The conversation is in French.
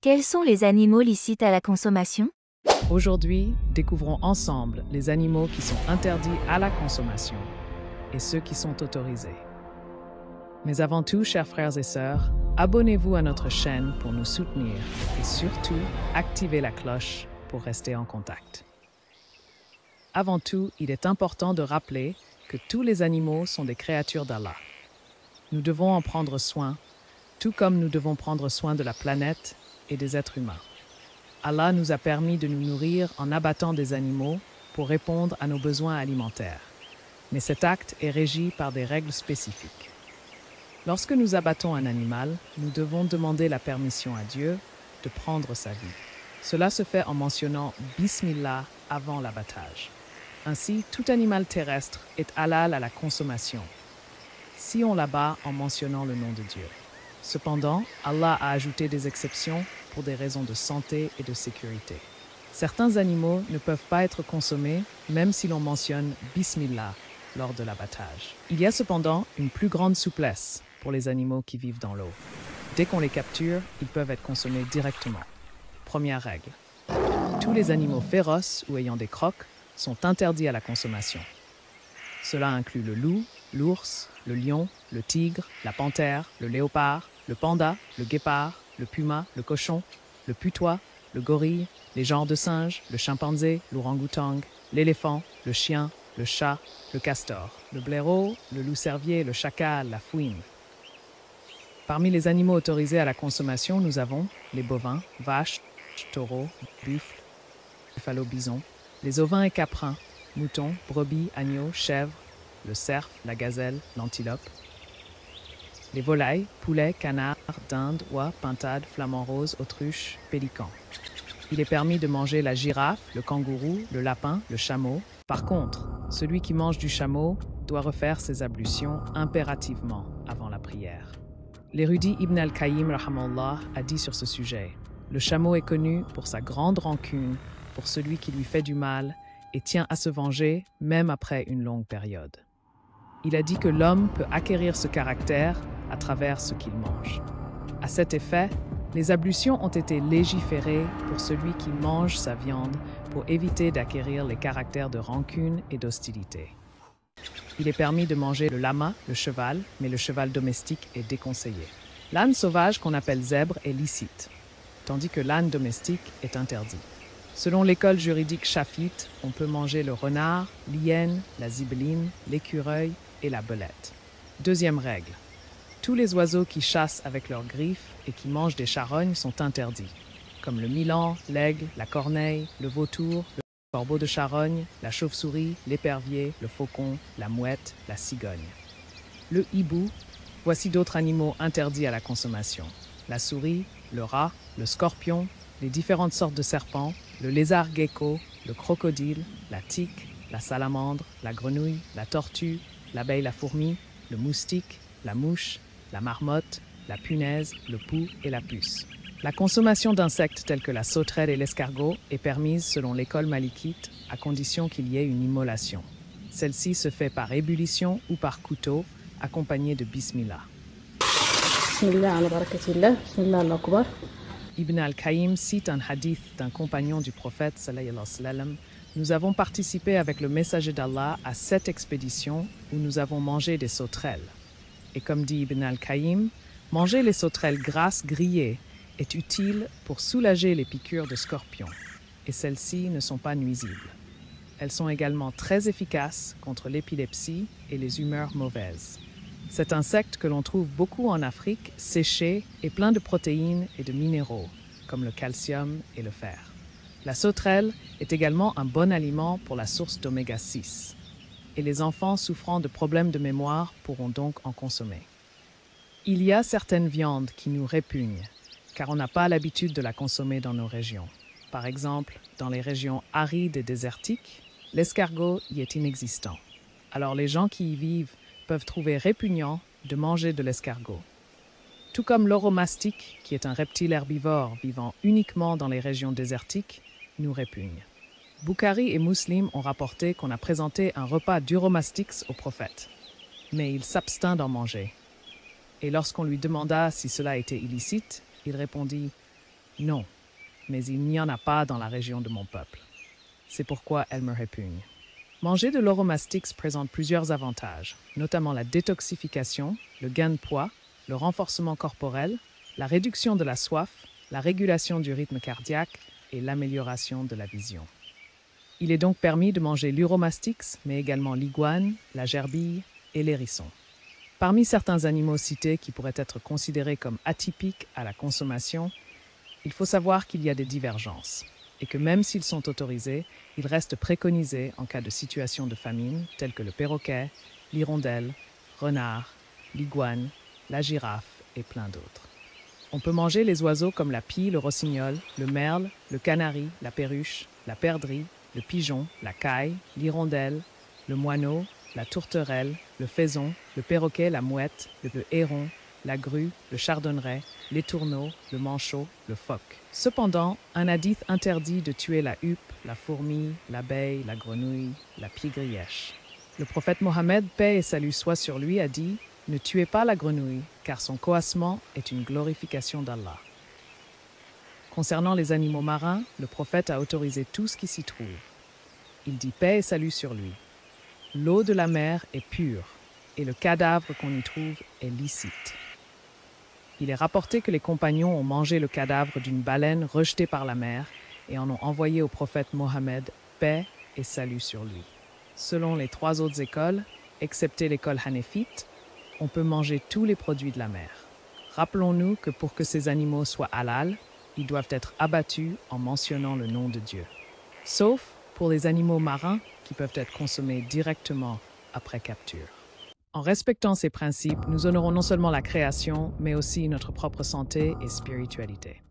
Quels sont les animaux licites à la consommation? Aujourd'hui, découvrons ensemble les animaux qui sont interdits à la consommation et ceux qui sont autorisés. Mais avant tout, chers frères et sœurs, abonnez-vous à notre chaîne pour nous soutenir et surtout, activez la cloche pour rester en contact. Avant tout, il est important de rappeler que tous les animaux sont des créatures d'Allah. Nous devons en prendre soin, tout comme nous devons prendre soin de la planète et des êtres humains. Allah nous a permis de nous nourrir en abattant des animaux pour répondre à nos besoins alimentaires. Mais cet acte est régi par des règles spécifiques. Lorsque nous abattons un animal, nous devons demander la permission à Dieu de prendre sa vie. Cela se fait en mentionnant Bismillah avant l'abattage. Ainsi, tout animal terrestre est halal à la consommation, si on l'abat en mentionnant le nom de Dieu. Cependant, Allah a ajouté des exceptions pour des raisons de santé et de sécurité. Certains animaux ne peuvent pas être consommés, même si l'on mentionne Bismillah lors de l'abattage. Il y a cependant une plus grande souplesse pour les animaux qui vivent dans l'eau. Dès qu'on les capture, ils peuvent être consommés directement. Première règle. Tous les animaux féroces ou ayant des crocs sont interdits à la consommation. Cela inclut le loup, l'ours, le lion, le tigre, la panthère, le léopard, le panda, le guépard, le puma, le cochon, le putois, le gorille, les genres de singes, le chimpanzé, l'ourang-outang, l'éléphant, le chien, le chat, le castor, le blaireau, le loup-cervier, le chacal, la fouine. Parmi les animaux autorisés à la consommation, nous avons les bovins, vaches, taureaux, buffles, buffalo, bisons, les ovins et caprins, moutons, brebis, agneaux, chèvres, le cerf, la gazelle, l'antilope, les volailles, poulets, canards, dindes, oies, pintades, flamants roses, autruches, pélicans. Il est permis de manger la girafe, le kangourou, le lapin, le chameau. Par contre, celui qui mange du chameau doit refaire ses ablutions impérativement avant la prière. L'érudit Ibn al-Qayyim rahimallah a dit sur ce sujet: le chameau est connu pour sa grande rancune pour celui qui lui fait du mal et tient à se venger même après une longue période. Il a dit que l'homme peut acquérir ce caractère à travers ce qu'il mange. À cet effet, les ablutions ont été légiférées pour celui qui mange sa viande pour éviter d'acquérir les caractères de rancune et d'hostilité. Il est permis de manger le lama, le cheval, mais le cheval domestique est déconseillé. L'âne sauvage qu'on appelle zèbre est licite, tandis que l'âne domestique est interdit. Selon l'école juridique chafite, on peut manger le renard, l'hyène, la zibeline, l'écureuil et la belette. Deuxième règle. Tous les oiseaux qui chassent avec leurs griffes et qui mangent des charognes sont interdits, comme le milan, l'aigle, la corneille, le vautour, le corbeau de charogne, la chauve-souris, l'épervier, le faucon, la mouette, la cigogne. Le hibou, voici d'autres animaux interdits à la consommation. La souris, le rat, le scorpion, les différentes sortes de serpents, le lézard gecko, le crocodile, la tique, la salamandre, la grenouille, la tortue, l'abeille, la fourmi, le moustique, la mouche, la marmotte, la punaise, le pou et la puce. La consommation d'insectes tels que la sauterelle et l'escargot est permise selon l'école malikite à condition qu'il y ait une immolation. Celle-ci se fait par ébullition ou par couteau, accompagnée de Bismillah. Bismillah ala barakatillah, Bismillah Allahu akbar. Ibn al-Qayyim cite un hadith d'un compagnon du prophète sallallahu alayhi wa sallam. Nous avons participé avec le messager d'Allah à 7 expéditions où nous avons mangé des sauterelles. Et comme dit Ibn al-Qayyim, manger les sauterelles grasses grillées est utile pour soulager les piqûres de scorpions. Et celles-ci ne sont pas nuisibles. Elles sont également très efficaces contre l'épilepsie et les humeurs mauvaises. Cet insecte que l'on trouve beaucoup en Afrique, séché, est plein de protéines et de minéraux, comme le calcium et le fer. La sauterelle est également un bon aliment pour la source d'oméga 6, et les enfants souffrant de problèmes de mémoire pourront donc en consommer. Il y a certaines viandes qui nous répugnent, car on n'a pas l'habitude de la consommer dans nos régions. Par exemple, dans les régions arides et désertiques, l'escargot y est inexistant. Alors les gens qui y vivent peuvent trouver répugnant de manger de l'escargot. Tout comme l'oromastique, qui est un reptile herbivore vivant uniquement dans les régions désertiques, nous répugne. Bukhari et Muslim ont rapporté qu'on a présenté un repas d'uromastix au prophète, mais il s'abstint d'en manger. Et lorsqu'on lui demanda si cela était illicite, il répondit Non, mais il n'y en a pas dans la région de mon peuple. C'est pourquoi elle me répugne. Manger de l'oromastix présente plusieurs avantages, notamment la détoxification, le gain de poids, le renforcement corporel, la réduction de la soif, la régulation du rythme cardiaque et l'amélioration de la vision. Il est donc permis de manger l'uromastix, mais également l'iguane, la gerbille et l'hérisson. Parmi certains animaux cités qui pourraient être considérés comme atypiques à la consommation, il faut savoir qu'il y a des divergences et que même s'ils sont autorisés, ils restent préconisés en cas de situation de famine, tels que le perroquet, l'hirondelle, renard, l'iguane, la girafe et plein d'autres. On peut manger les oiseaux comme la pie, le rossignol, le merle, le canari, la perruche, la perdrix, le pigeon, la caille, l'hirondelle, le moineau, la tourterelle, le faison, le perroquet, la mouette, le héron, la grue, le chardonneret, l'étourneau, le manchot, le phoque. Cependant, un hadith interdit de tuer la huppe, la fourmi, l'abeille, la grenouille, la pie-grièche. Le prophète Mohammed, paix et salut soit sur lui, a dit « Ne tuez pas la grenouille, car son coassement est une glorification d'Allah. » Concernant les animaux marins, le prophète a autorisé tout ce qui s'y trouve. Il dit paix et salut sur lui. L'eau de la mer est pure, et le cadavre qu'on y trouve est licite. Il est rapporté que les compagnons ont mangé le cadavre d'une baleine rejetée par la mer et en ont envoyé au prophète Mohammed paix et salut sur lui. Selon les 3 autres écoles, excepté l'école hanéfite, on peut manger tous les produits de la mer. Rappelons-nous que pour que ces animaux soient halal, ils doivent être abattus en mentionnant le nom de Dieu. Sauf pour les animaux marins qui peuvent être consommés directement après capture. En respectant ces principes, nous honorons non seulement la création, mais aussi notre propre santé et spiritualité.